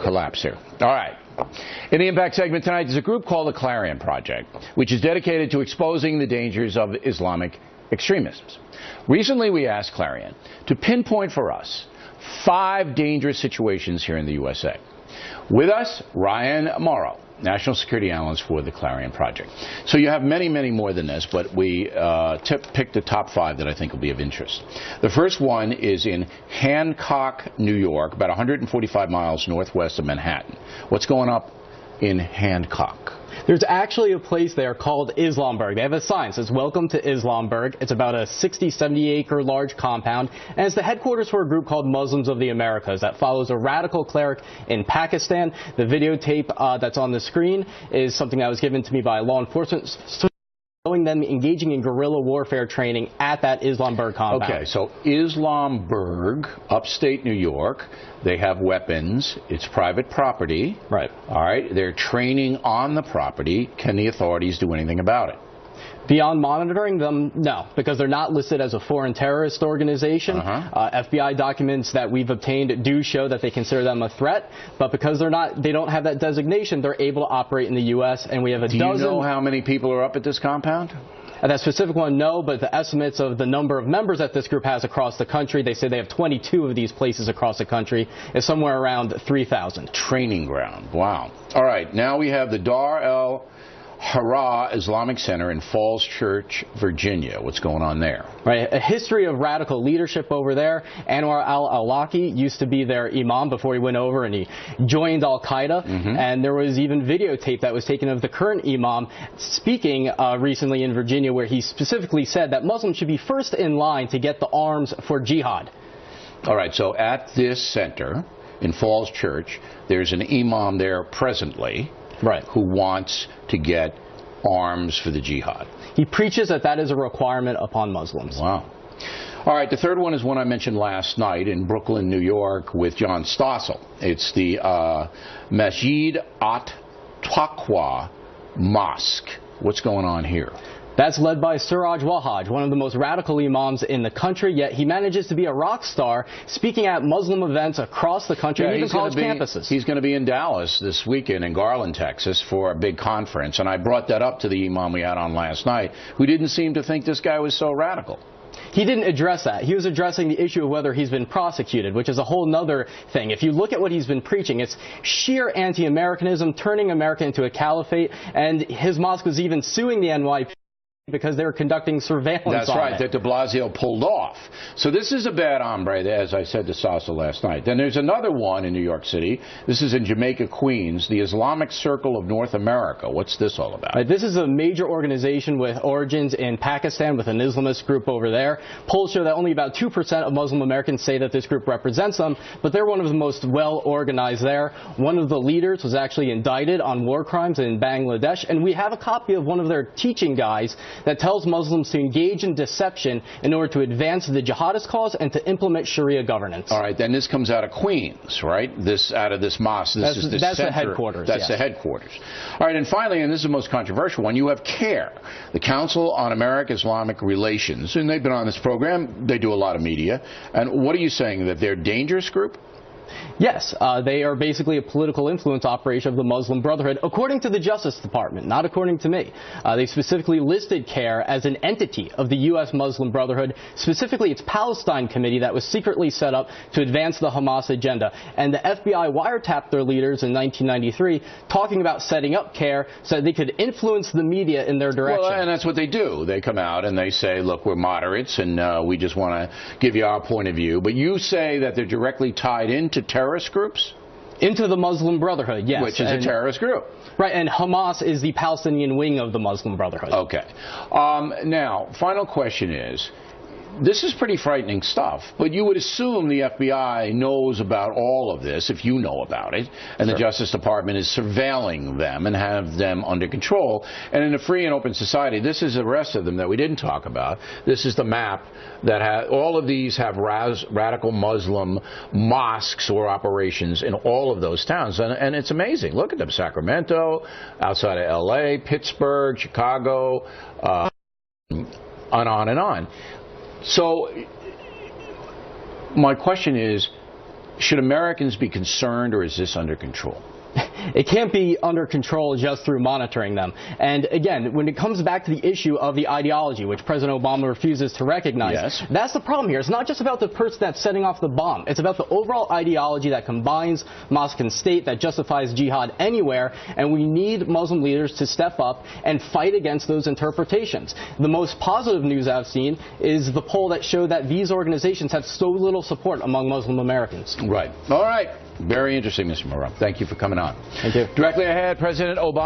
collapse here. All right. In the Impact segment tonight, there's a group called the Clarion Project, which is dedicated to exposing the dangers of Islamic extremism. Recently, we asked Clarion to pinpoint for us 5 dangerous situations here in the USA. With us, Ryan Morrow, National Security Analyst for the Clarion Project. So you have many, many more than this, but we picked the top 5 that I think will be of interest. The first one is in Hancock, New York, about 145 miles northwest of Manhattan. What's going up in Hancock? There's actually a place there called Islamberg. They have a sign that says, "Welcome to Islamberg." It's about a 60, 70-acre large compound, and it's the headquarters for a group called Muslims of the Americas that follows a radical cleric in Pakistan. The videotape that's on the screen is something that was given to me by law enforcement, showing them engaging in guerrilla warfare training at that Islamberg compound. Okay, so Islamberg, upstate New York, they have weapons. It's private property. Right. All right, they're training on the property. Can the authorities do anything about it? Beyond monitoring them, no, because they're not listed as a foreign terrorist organization. FBI documents that we've obtained do show that they consider them a threat, but because they don't have that designation, they're able to operate in the U.S. and we have a dozen. Do you know how many people are up at this compound? That specific one, no, but the estimates of the number of members that this group has across the country, they say they have 22 of these places across the country, is somewhere around 3,000. Training ground. Wow. All right, now we have the Dar el-Hara Islamic Center in Falls Church, Virginia. What's going on there? Right, a history of radical leadership over there. Anwar al-Awlaki used to be their imam before he went over and he joined Al-Qaeda. And there was even videotape that was taken of the current imam speaking recently in Virginia, where he specifically said that Muslims should be first in line to get the arms for jihad. All right, so at this center in Falls Church, there's an imam there presently. Right. Who wants to get arms for the jihad. He preaches that that is a requirement upon Muslims. Wow. All right, the third one is one I mentioned last night in Brooklyn, New York, with John Stossel. It's the Masjid at-Taqwa Mosque. What's going on here? That's led by Suraj Wahaj, one of the most radical imams in the country, yet he manages to be a rock star speaking at Muslim events across the country, and even college campuses. He's going to be in Dallas this weekend in Garland, Texas for a big conference, and I brought that up to the imam we had on last night, who didn't seem to think this guy was so radical. He didn't address that. He was addressing the issue of whether he's been prosecuted, which is a whole nother thing. If you look at what he's been preaching, it's sheer anti-Americanism, turning America into a caliphate, and his mosque was even suing the NYPD because they were conducting surveillance on it. That's right, that de Blasio pulled off. So this is a bad hombre, as I said to Stossel last night. Then there's another one in New York City. This is in Jamaica, Queens, the Islamic Circle of North America. What's this all about? This is a major organization with origins in Pakistan with an Islamist group over there. Polls show that only about 2% of Muslim Americans say that this group represents them, but they're one of the most well-organized there. One of the leaders was actually indicted on war crimes in Bangladesh, and we have a copy of one of their teaching guides that tells Muslims to engage in deception in order to advance the jihadist cause and to implement Sharia governance. All right, then this comes out of Queens, right? Out of this mosque. That's the headquarters. That's the headquarters. All right, and finally, and this is the most controversial one, you have CARE, the Council on American-Islamic Relations, and they've been on this program. They do a lot of media. And what are you saying, that they're a dangerous group? Yes, they are basically a political influence operation of the Muslim Brotherhood, according to the Justice Department, not according to me. They specifically listed CARE as an entity of the U.S. Muslim Brotherhood, specifically its Palestine committee that was secretly set up to advance the Hamas agenda. And the FBI wiretapped their leaders in 1993, talking about setting up CARE so that they could influence the media in their direction. Well, and that's what they do. They come out and they say, look, we're moderates and we just want to give you our point of view. But you say that they're directly tied into terrorist groups? Into the Muslim Brotherhood, yes. Which is a terrorist group. Right, and Hamas is the Palestinian wing of the Muslim Brotherhood. Okay. Now, final question is, this is pretty frightening stuff, but you would assume the FBI knows about all of this, if you know about it, and the Justice Department is surveilling them and have them under control. And in a free and open society, this is the rest of them that we didn't talk about. This is the map that all of these have radical Muslim mosques or operations in all of those towns, and it's amazing. Look at them: Sacramento, outside of L.A., Pittsburgh, Chicago, on and on. So my question is, Should Americans be concerned, or is this under control? It can't be under control just through monitoring them. And again, when it comes back to the issue of the ideology, which President Obama refuses to recognize, yes, that's the problem here. It's not just about the person that's setting off the bomb. It's about the overall ideology that combines mosque and state, that justifies jihad anywhere, and we need Muslim leaders to step up and fight against those interpretations. The most positive news I've seen is the poll that showed that these organizations have so little support among Muslim Americans. Right. All right. Very interesting, Mr. Moreau. Thank you for coming on. Thank you. Directly ahead, President Obama